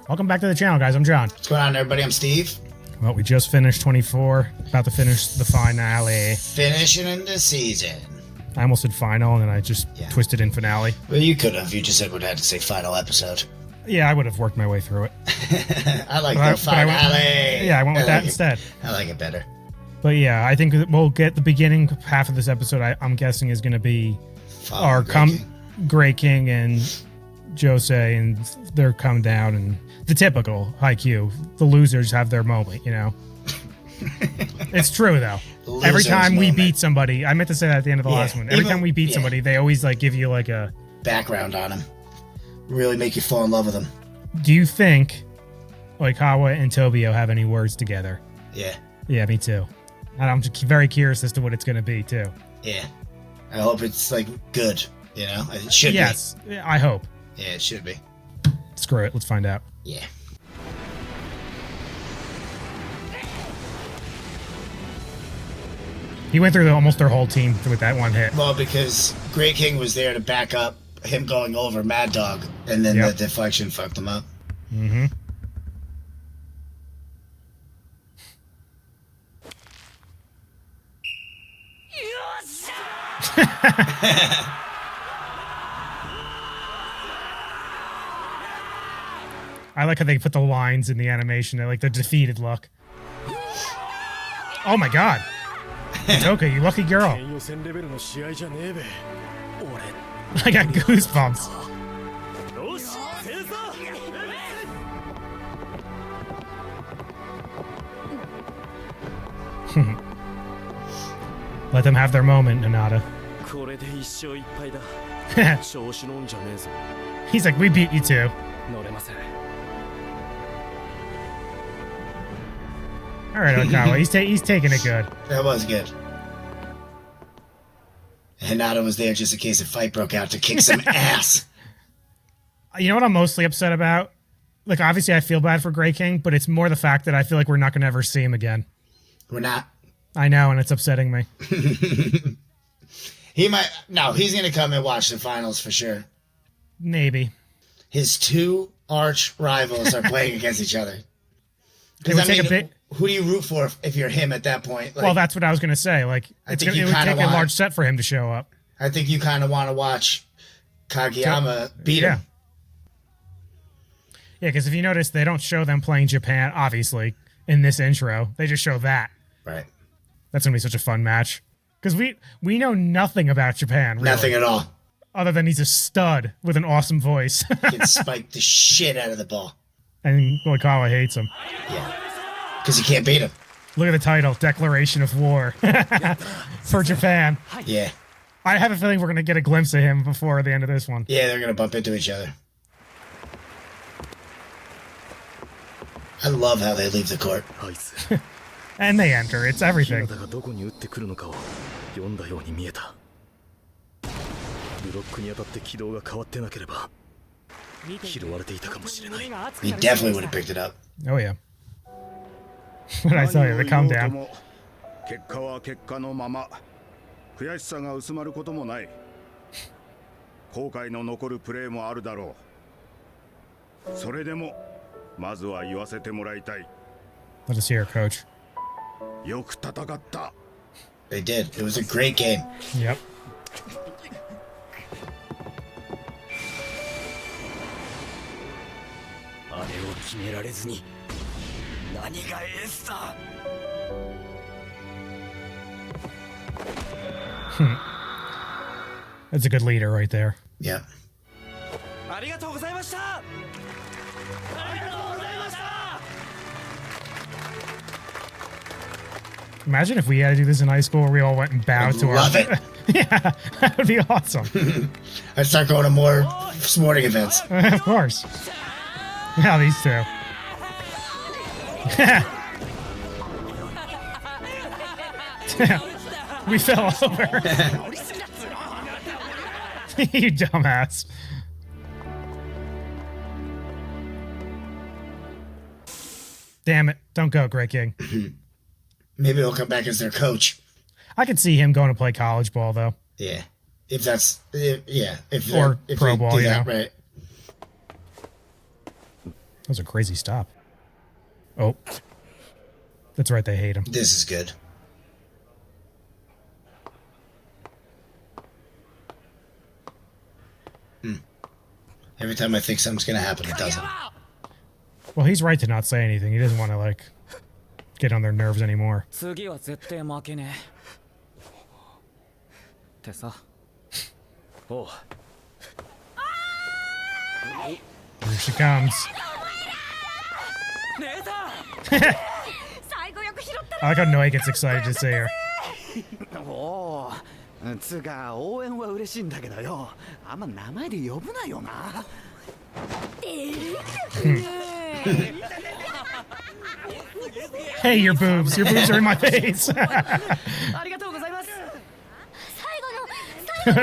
Welcome back to the channel, guys. I'm John. What's going on, everybody? I'm Steve. Well, we just finished 24. About to finish the finale. Finishing in the season. I almost said final, and then I just twisted in finale. Well, you could have. You just said would have to say final episode. Yeah, I would have worked my way through it. I like the finale. I went with that instead. I like it better. But yeah, I think we'll get the beginning half of this episode. I'm guessing is going to be our Grey King and Josei, and they're come down, and the typical Haikyuu. The losers have their moment, you know. It's true though. Every time we beat somebody, I meant to say that at the end of the last one. Every time we beat somebody, they always like give you like a background on them. Really make you fall in love with them. Do you think like Hawa and Tobio have any words together? Yeah. Yeah, me too. And I'm just very curious as to what it's going to be too. Yeah. I hope it's like good, you know? It should be. Yes, I hope. Yeah, it should be. Screw it, let's find out. Yeah. He went through almost their whole team with that one hit. Well, because Grey King was there to back up him going over Mad Dog, and then the deflection fucked him up. Mm-hmm. I like how they put the lines in the animation. They're like the defeated look. Oh my god. Toka, you lucky girl. I got goosebumps. Let them have their moment, Hinata. He's like, we beat you too. Alright, Okawa, he's taking it good. That was good. Hinata was there just in case a fight broke out to kick some ass. You know what I'm mostly upset about? Like, obviously I feel bad for Grey King, but it's more the fact that I feel like we're not going to ever see him again. We're not? I know, and it's upsetting me. He might... No, he's going to come and watch the finals for sure. Maybe. His two arch rivals are playing against each other. It would take a bit... Who do you root for if you're him at that point? Like, well, that's what I was going to say. Like, it would take a large set for him to show up. I think you kind of want to watch Kageyama beat him. Yeah, because if you notice, they don't show them playing Japan, obviously, in this intro. They just show that. Right. That's going to be such a fun match. Because we know nothing about Japan, really. Nothing at all. Other than he's a stud with an awesome voice. He can spike the shit out of the ball. And Oikawa hates him. Yeah. Because he can't beat him. Look at the title, Declaration of War. For Japan. Yeah. I have a feeling we're going to get a glimpse of him before the end of this one. Yeah, they're going to bump into each other. I love how they leave the court. And they enter. It's everything. He definitely would have picked it up. Oh, yeah. What did I tell you? The calm down. Let us hear it, Coach. They did. It was a great game. Yep. That's a good leader right there. Yeah. Imagine if we had to do this in high school where we all went and bowed to our... Love it. Yeah, that would be awesome. I'd start going to more sporting events. Of course. Yeah, these two. We fell over. You dumbass. Damn it. Don't go, Grey King. Maybe he'll come back as their coach. I could see him going to play college ball, though. Yeah. If that's... yeah. If or pro ball, yeah. Right. That was a crazy stop. Oh. That's right, they hate him. This is good. Every time I think something's gonna happen, it doesn't. Well, he's right to not say anything. He doesn't want to, like, get on their nerves anymore. Here she comes. I like how Noi gets excited to see her. つが応援は嬉しいんだけどよ、あんま名前で呼ぶなよな。Hey, your boobs. Your boobs are in my face. ありがとうございます。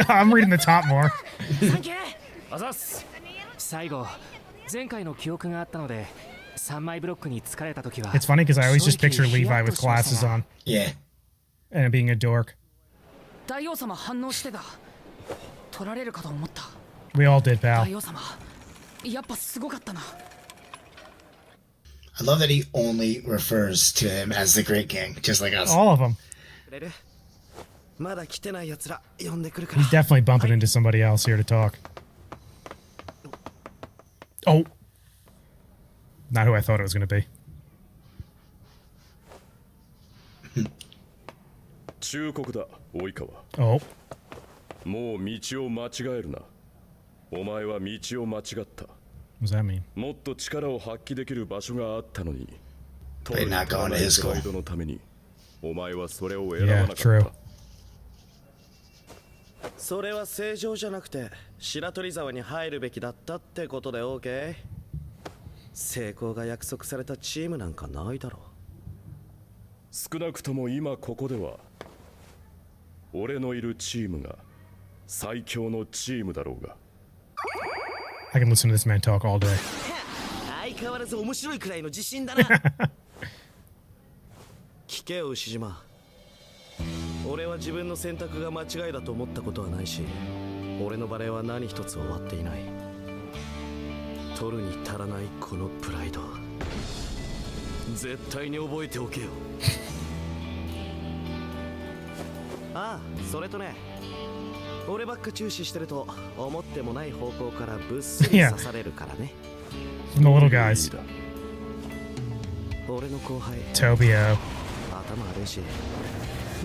I'm reading the top more. サンキュー。あざっす。最後、前回の記憶があったので、3枚ブロックに疲れた時は。It's funny because I always just picture Levi with glasses on. Yeah. And being a dork. 大王様反応してた。取られるかと思った。We all did, pal. 大王様、やっぱすごかったな。I love that he only refers to him as the Great King, just like us. All of them. まだ来てない奴ら呼んでくるか He's ら。 definitely bumping into somebody else here to talk. Oh. Not who I thought it was going to be. 忠告だ、及川。Oh. もう道を間違えるな。お前は道を間違った。What does that mean? もっと力を発揮できる場所があったのに。 They're not going to his プ school. ライドのために、お前はそれを選ばな Yeah, かった true.。それは正常じゃなくて白鳥沢に入るべきだったってことで OK。 成功が約束されたチームなんかないだろう。少なくとも今ここでは、俺のいるチームが最強のチームだろうが。I can listen to this man talk all day. 相変わらず面白いくらいの自信だな。聞けよ牛島。俺は自分の選択が間違いだと思ったことはないし、俺のバレーは何一つ終わっていない。取るに足らないこのプライド、絶対に覚えておけよ。ああ、それとね、俺ばっか注視してると思ってもない方向からぶっすり刺されるからね。From the little guys. 俺の後輩 Tobio. 頭悪いし、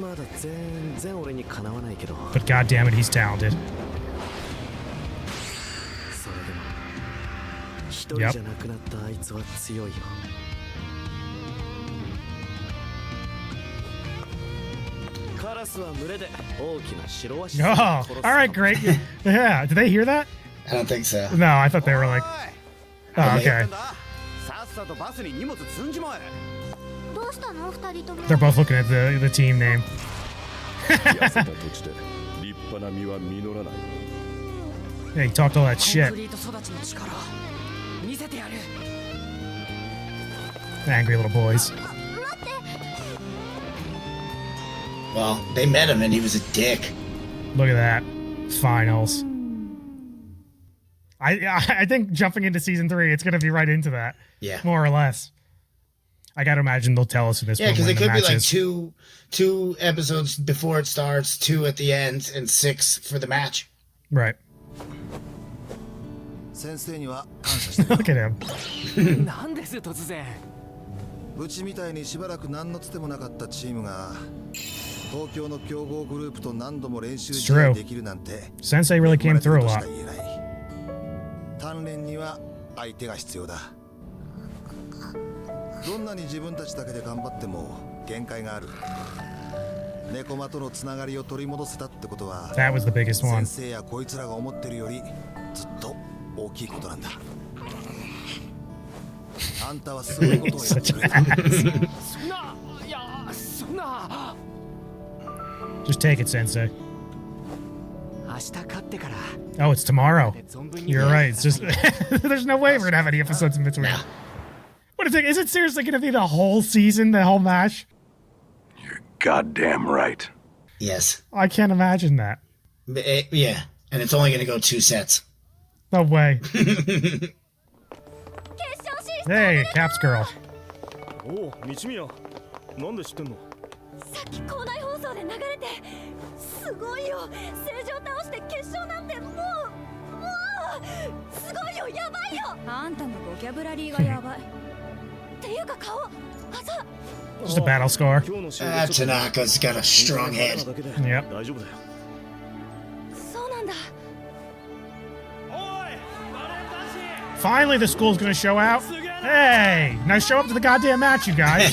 まだ全然俺にかなわないけど、 But goddamn it, he's talented. それでも一人じゃなくなったあいつは強いよ。カラスは群れで大きな白鷲 Oh, all right, great. Yeah, did they hear that? I don't think so. No, I thought they were like, oh, okay. さっさとバスに荷物積んじまえ。どうしたの二人とも。 They're both looking at the team name. 痩せた土地で立派な実は実らない。 Yeah, he talked all that コン shit. クリート育ちの力見せてやる。 Angry little boys. Well, they met him and he was a dick. Look at that. Finals. I think jumping into season 3, it's going to be right into that. Yeah. More or less. I got to imagine they'll tell us in this Yeah, one because when it the could be match like is. two episodes before it starts, 2 at the end, and 6 for the match. Right. 先生には感謝してる。 Look at him. なんです突然。うちみたいにしばらく何のつてもなかったチームが東京の強豪グループと何度も練習試合できるなんて Sensei really came through a lot. 鍛錬には相手が必要だ。どんなに自分たちだけで頑張っても限界がある。猫間とのつながりを取り戻せたってことは That was the biggest 先 one. 生やこいつらが思ってるよりずっと大きいことなんだ。あんたはすごいことをやってくれた。そんな、いや、そんな。 Just take it, Sensei. 明日勝ってから。 Oh, it's tomorrow. 存分に You're right. It's just there's no way we're gonna have any episodes in between. What is it? Is it seriously gonna be the whole season, the whole match? You're goddamn right. Yes. I can't imagine that. Yeah, and it's only going to go 2 sets. No way. 決勝進 Hey, Caps girl. おお、道宮。なんで知ってんの？さっき校内放送で流れて、すごいよ。正常倒して決勝なんてもうすごいよ、やばいよ。あんたのボキャブラリーがやばい。っていうか顔、あざ。Just a battle scar. Tanaka's got a strong head. Yep. 大丈夫だよ。そうなんだ。 Finally, the school's gonna show out. Hey, now show up to the goddamn match, you guys.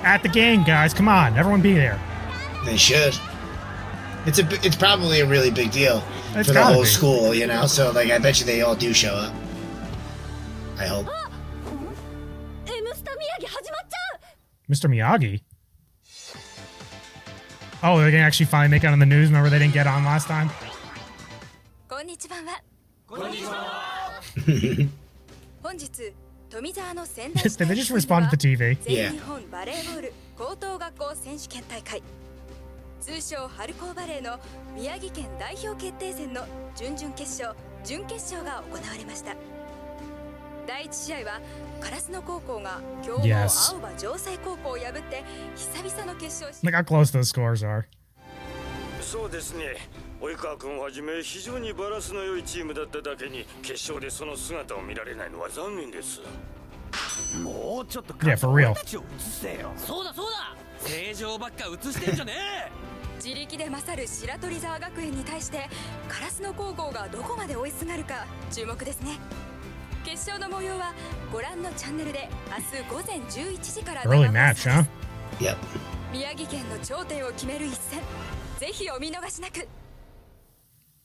At the game, guys. Come on, everyone be there. They should. It's probably a really big deal It's for the gotta whole be. school, you know. So like, I bet you they all do show up. I hope. Mr. Miyagi? Oh, they're gonna actually finally make it on the news. Remember they didn't get on last time? こんにちは。本日富澤の仙台 Did they just respond to the TV? 全日本バレーボール高等学校選手権大会通称春高バレーの宮城県代表決定戦の準々決勝準決勝が行われました。第一試合は烏野高校が強豪 Yes. 青葉城西高校を破って久々の決勝 Look how close those scores are. そうですね。及川君をはじめ非常にバランスの良いチームだっただけに決勝でその姿を見られないのは残念です。もうちょっと Yeah, for real. そうだそうだ。正常ばっか映してんじゃねえ。自力で勝る白鳥沢学園に対して烏野高校がどこまで追いすがるか注目ですね。決勝の模様はご覧のチャンネルで明日午前11時から Early match, huh? Yep. 宮城県の頂点を決める一戦ぜひお見逃しなく。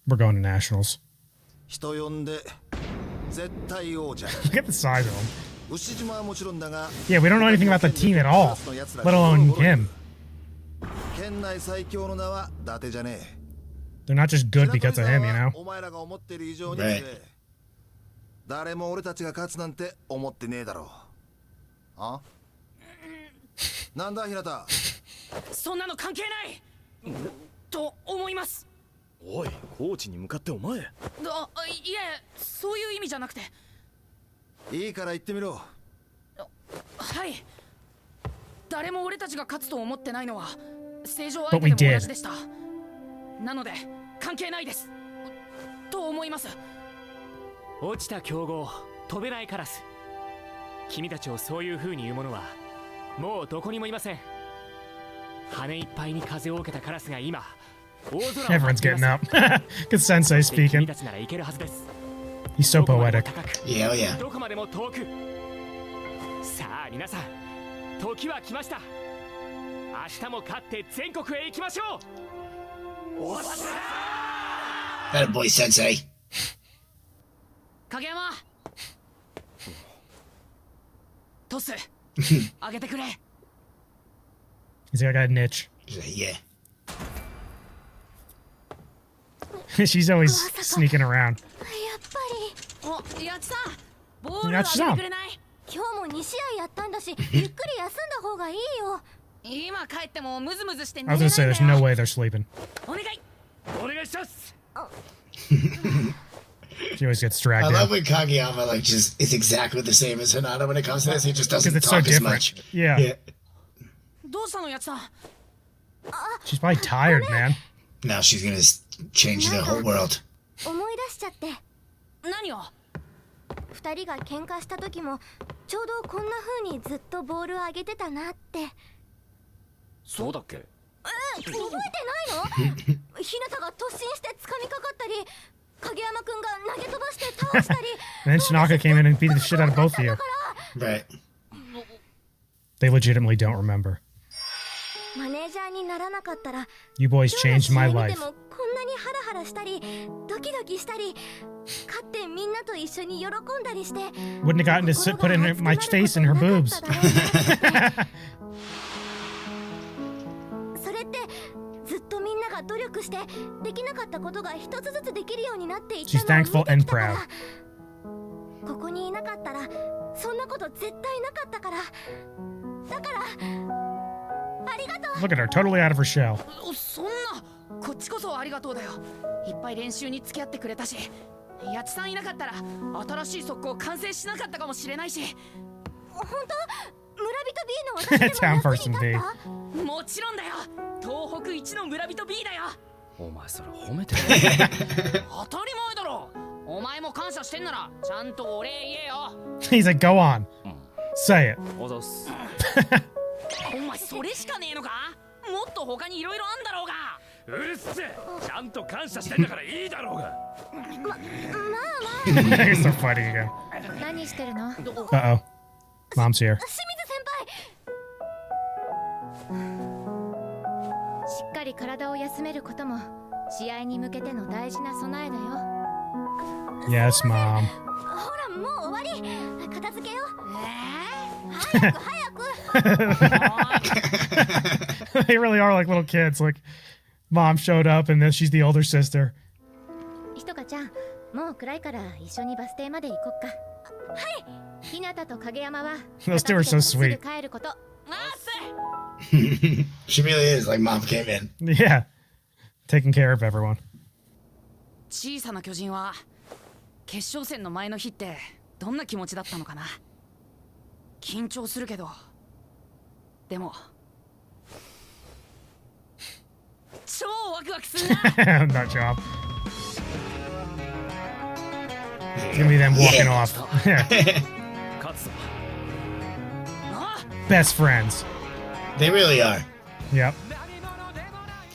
We're going to nationals. 人呼んで絶対王者。 Look at the size of them. 牛島はもちろんだが、 Yeah, we don't know anything about the team at all, let alone him. 県内最強の名は伊達じゃねえ。 They're not just good because of him, you know? お前らが思ってる以上に強え。誰も俺たちが勝つなんて思ってねえだろう。あ？なんだ平田。そんなの関係ないと思います。おい、コーチに向かってお前。いえ、そういう意味じゃなくて。いいから言ってみろ。はい。誰も俺たちが勝つと思ってないのは正常相手でも同じでした。なので関係ないですと思います。落ちた強豪飛べないカラス、君たちをそういう風に言う者はもうどこにもいません。羽いっぱいに風を受けたカラスが今大空を Everyone's getting up. Good sensei 君 speaking. たちならいけるはずです。 He's so どこまで poetic. も高く Yeah, yeah. どこまでも遠く。さあ皆さん、時は来ました。明日も勝って全国へ行きましょう。おっしゃThat a boy, Sensei. 影山トス上げてくれ。 He's like, I got an itch. Yeah. She's always sneaking around. やっぱり。お、やつさんボール上げてくれない？今日も2試合やったんだしゆっくり休んだ方がいいよ。今帰ってもムズムズして I 寝 was れ gonna ない say, んだ there's よ。 no way they're sleeping. お願い。お願いします。 She always gets I dragged love in. when Kageyama like just is exactly the same as Hinata when it comes to this. He just Because doesn't it's so talk as different. much. Yeah. Yeah. どうしたのやつさん。 She's probably tired, man. Now she's gonna change the whole world. 思い出しちゃって。何を2人が喧嘩した時もちょうどこんな風にずっとボールを上げてたなって。そうだっけ？覚えてないの？ひなたが突進して掴みかかったり影山くんが投げ飛ばして倒したり And then Shinaka came in and beat the shit out of both of you. Right. They legitimately don't remember. マネージャーにならなかったら You boys 今日 changed の試 my 合見 life. てもこんなにハラハラしたりドキドキしたり勝ってみんなと一緒に喜んだりして Wouldn't have gotten to put in my face in her boobs. それってずっとみんなが努力してできなかったことが一つずつできるようになっていった She's のを見 thankful て and きたから proud. ここにいなかったらそんなこと絶対なかったからだからありがとう。 Look at her, totally out of her shell. そんなこっちこそありがとうだよ。いっぱい練習に付き合ってくれたし、八千さんいなかったら新しい速攻完成しなかったかもしれないし。本当？村人 B の私でも役に立った？もちろんだよ。東北一の村人 B だよ。お前それ褒めてる？当たり前だろ。お前も感謝してんならちゃんとお礼言えよ。He's like, go on. Say it. おざっす。お前それしかねえのか？もっと他にいろいろあんだろうが。うるせえ、ちゃんと感謝してんだからいいだろうが。You're so funny again. 何してるの？ Uh-oh. Mom's here. 清水先輩。しっかり体を休めることも試合に向けての大事な備えだよ。 Yes, Mom. ほらもう終わり。片付けよう。早く早く。 They really are like little kids. Like, Mom showed up and then she's the older sister. ひとかちゃん、もう暗いから一緒にバス停まで行こっか。はい。ひなたと影山は Those two are so sweet. 帰ること。She really is like mom came in. Yeah. Taking care of everyone. 小さな巨人は決勝戦の前の日ってどんな気持ちだったのかな。緊張するけど、でも超ワクワクするな。Nut job. Give me them walking off. Best friends. They really are. Yep.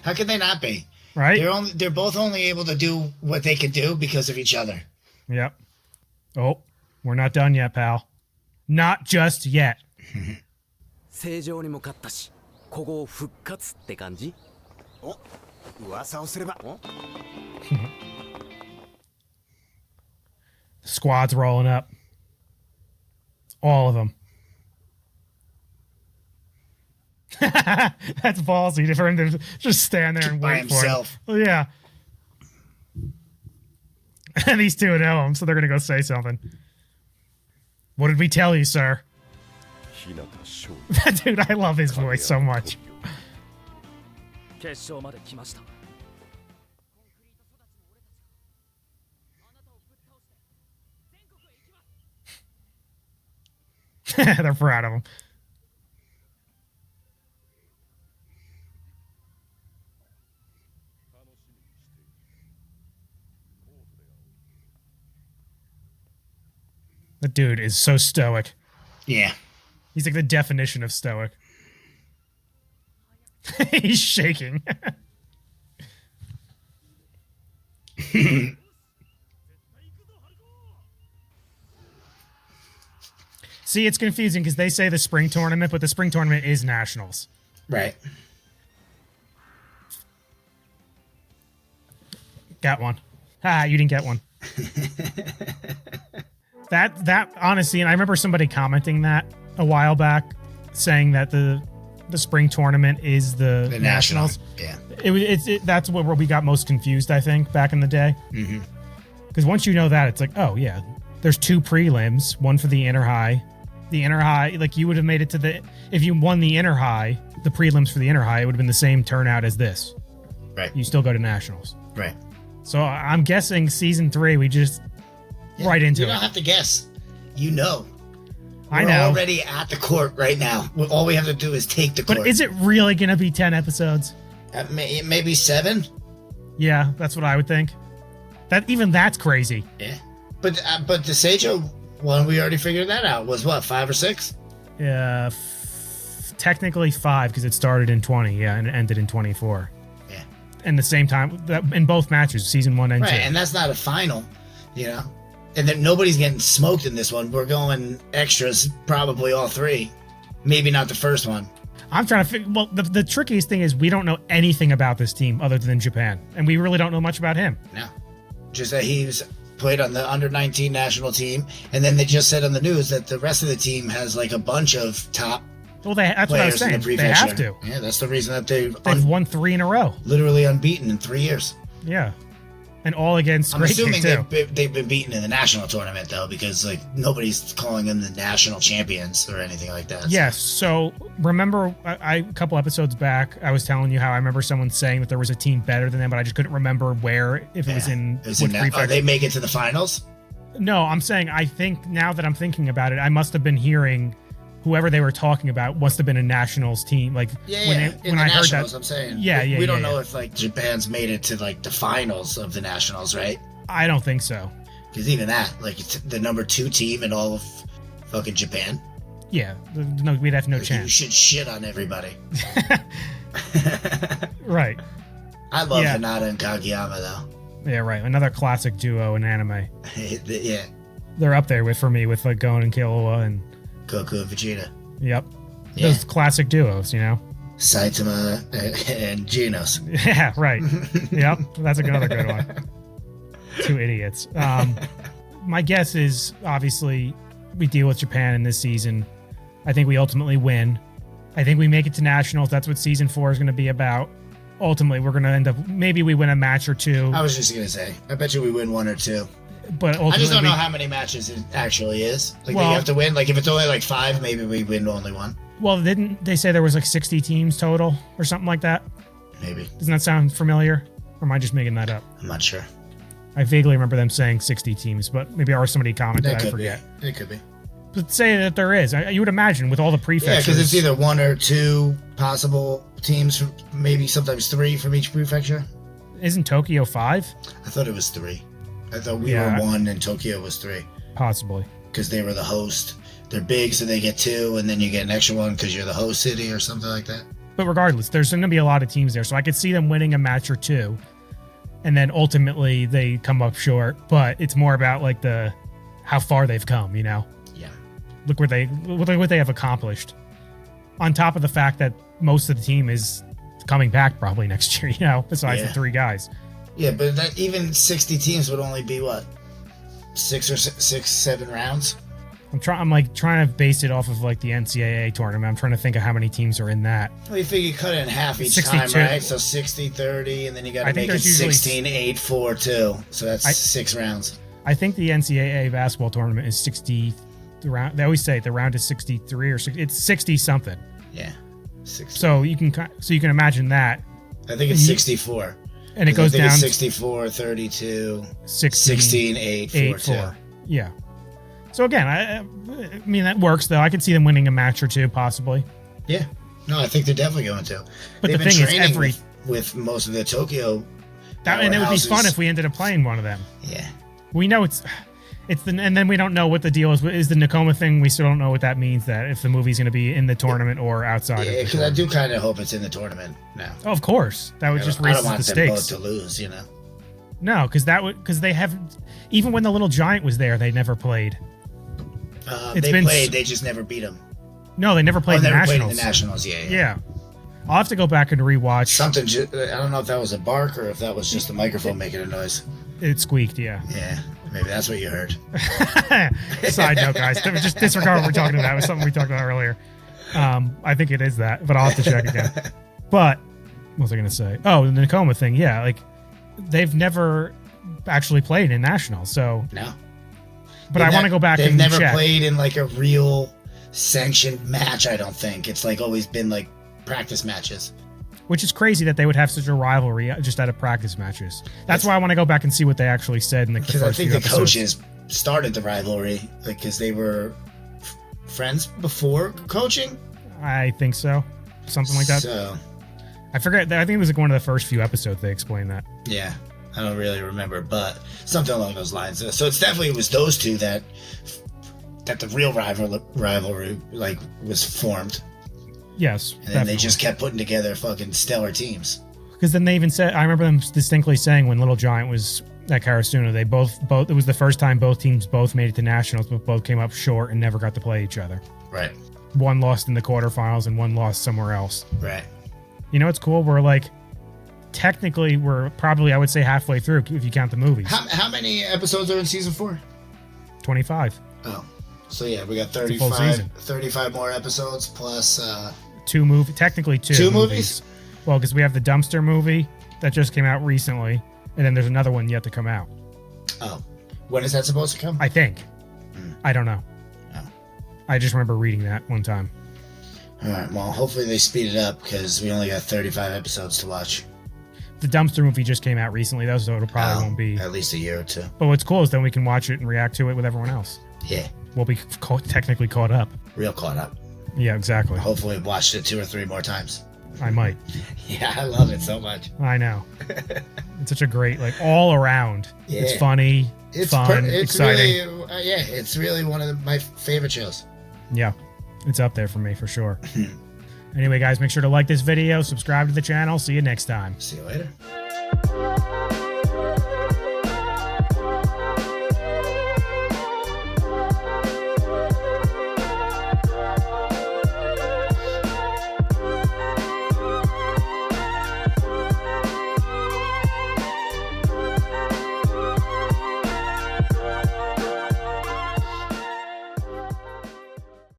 How can they not be? Right? They're both only able to do what they can do because of each other. Yep. Oh, we're not done yet, pal. Not just yet. 正常にも勝ったし、古豪復活って感じ？お、噂をすれば。Squad's rolling up. All of them. That's ballsy for him to just stand there and By wait for himself. it. Yeah. And these two know him, so they're going to go say something. What did we tell you, sir? Dude, I love his voice so much. 決勝まで来ました。 They're proud of him. The dude is so stoic. Yeah. He's like the definition of stoic. He's shaking. See, it's confusing because they say the spring tournament, but the spring tournament is nationals. Right. Got one. Ah, you didn't get one. That honestly, and I remember somebody commenting that a while back, saying that the spring tournament is the nationals. Yeah. That's where we got most confused, I think, back in the day. Because once you know that, it's like, oh yeah, there's two prelims, one for the inner high. The inner high, like you would have made it to the, if you won the inner high, the prelims for the inner high, it would have been the same turnout as this. Right. You still go to nationals. Right. So I'm guessing season 3, we just right into it. You don't have to guess. You know. I know. We're already at the court right now. All we have to do is take the court. But is it really going to be 10 episodes? Maybe 7? Yeah, that's what I would think. That's crazy. Yeah. But the Seijo one, we already figured that out, was what, 5 or 6? Yeah, technically 5 because it started in 20, yeah, and it ended in 24. Yeah. And the same time, in both matches, season 1 and 2. Right, and that's not a final, you know? And then nobody's getting smoked in this one. We're going extras, probably all 3. Maybe not the first one. I'm trying to figure, well, the trickiest thing is we don't know anything about this team other than Japan. And we really don't know much about him. No. Just that he's played on the under-19 national team, and then they just said on the news that the rest of the team has like a bunch of top that's what I was saying. They have to. Yeah, that's the reason that they've won 3 in a row. Literally unbeaten in 3 years. Yeah. And all against I'm Great assuming King, too. they've been beaten in the national tournament, though, because like nobody's calling them the national champions or anything like that. Yes. So remember, a couple episodes back, I was telling you how I remember someone saying that there was a team better than them, but I just couldn't remember where. If it was in. They make it to the finals? No, I'm saying I think now that I'm thinking about it, I must have been hearing whoever they were talking about must have been a nationals team. Like when I heard that, I'm saying. Yeah. We don't know if like Japan's made it to like the finals of the nationals, right? I don't think so. Because even that, like it's the number 2 team in all of fucking Japan. Yeah, no, we'd have no chance. You should shit on everybody. Right. I love Hinata and Kageyama though. Yeah, right. Another classic duo in anime. Yeah. They're up there for me with like Gon and Killua and Goku and Vegeta. Yep. Yeah. Those classic duos, you know? Saitama and Genos. Yeah, right. Yep. That's another good one. 2 idiots. My guess is obviously we deal with Japan in this season. I think we ultimately win. I think we make it to nationals. That's what season 4 is going to be about. Ultimately, we're going to end up, maybe we win a match or 2. I was just going to say, I bet you we win 1 or 2. But I just don't know how many matches it actually is. Like, you have to win. Like, if it's only like 5, maybe we win only 1. Well, didn't they say there was like 60 teams total or something like that? Maybe. Doesn't that sound familiar? Or am I just making that up? I'm not sure. I vaguely remember them saying 60 teams, but maybe somebody commented. I forget. It could be. But say that there is. You would imagine with all the prefectures. Yeah, because it's either 1 or 2 possible teams, maybe sometimes 3 from each prefecture. Isn't Tokyo 5? I thought it was 3. I thought we were 1 and Tokyo was 3. Possibly. Because they were the host. They're big, so they get 2, and then you get an extra one because you're the host city or something like that. But regardless, there's going to be a lot of teams there, so I could see them winning a match or 2, and then ultimately they come up short. But it's more about like how far they've come, you know? Yeah. Look what they have accomplished. On top of the fact that most of the team is coming back probably next year, you know, besides the 3 guys. Yeah, but that even 60 teams would only be what, 7 rounds. I'm trying to base it off of like the NCAA tournament. I'm trying to think of how many teams are in that. Well, you figure you cut it in half each 62. time, right? So 60, 30, and then you got to make it 16, 8, 4, 2. So that's 6 rounds. I think the NCAA basketball tournament is 60. They always say the round is 63 or 60, it's 60 something. Yeah, 60. So you can imagine that. I think it's 64. And it goes down 64, 32, 16, 8, 4, 2. Yeah. So again, I mean that works though. I could see them winning a match or 2 possibly. Yeah. No, I think they're definitely going to. But They've the been thing is, training with most of the Tokyo. And it would be fun if we ended up playing one of them. Yeah. We know and then we don't know what the deal is the Nakoma thing. We still don't know what that means, that if the movie's going to be in the tournament or outside. Yeah, because I do kind of hope it's in the tournament now. Oh, of course, that would just raise the stakes. I don't want them both to lose, you know. No, because they have, even when the Little Giant was there, they never played. They just never beat him. No, they never played in the Nationals. Played in the Nationals, yeah. I'll have to go back and rewatch. Something, I don't know if that was a bark or if that was just the microphone making a noise. It squeaked, yeah. Yeah, maybe that's what you heard. Side note, guys. Just disregard what we're talking about. It was something we talked about earlier. I think it is that, but I'll have to check again. But, what was I going to say? Oh, the Nakoma thing, yeah. Like, they've never actually played in Nationals, so... No. But I want to go back and check. They've never played in, like, a real sanctioned match, I don't think. It's, like, always been, like, practice matches. Which is crazy that they would have such a rivalry just out of practice matches. That's why I want to go back and see what they actually said in the first few episodes. Because I think the coaches started the rivalry, because they were friends before coaching. I think so. Something like that. So, I forget. I think it was like one of the first few episodes they explained that. Yeah. I don't really remember, but something along those lines. So it's definitely was those two that the real rivalry like was formed. Yes, and then they just kept putting together fucking stellar teams. Because then they even said, I remember them distinctly saying when Little Giant was at Karasuno, they both it was the first time both teams made it to Nationals, but both came up short and never got to play each other. Right. One lost in the quarterfinals and one lost somewhere else. Right. You know what's cool? Technically, we're probably, I would say, halfway through if you count the movies. How many episodes are in season 4? 25. Oh. So, yeah, we got 35 more episodes plus... 2 movies. Technically, 2 2 movies? Well, because we have the dumpster movie that just came out recently, And then there's another one yet to come out. Oh. When is that supposed to come? I think. I don't know. Oh. I just remember reading that one time. Alright, well, hopefully they speed it up because we only got 35 episodes to watch. The dumpster movie just came out recently, though, so it'll probably won't be... At least a year or two. But what's cool is then we can watch it and react to it with everyone else. Yeah. We'll be technically caught up. Real caught up. Yeah, exactly. Hopefully we've watched it 2 or 3 more times. I might. Yeah, I love it so much. I know. It's such a great, like, all around. Yeah. It's funny, fun, exciting. Really, it's really one of my favorite shows. Yeah, it's up there for me for sure. Anyway, guys, make sure to like this video, subscribe to the channel. See you next time. See you later.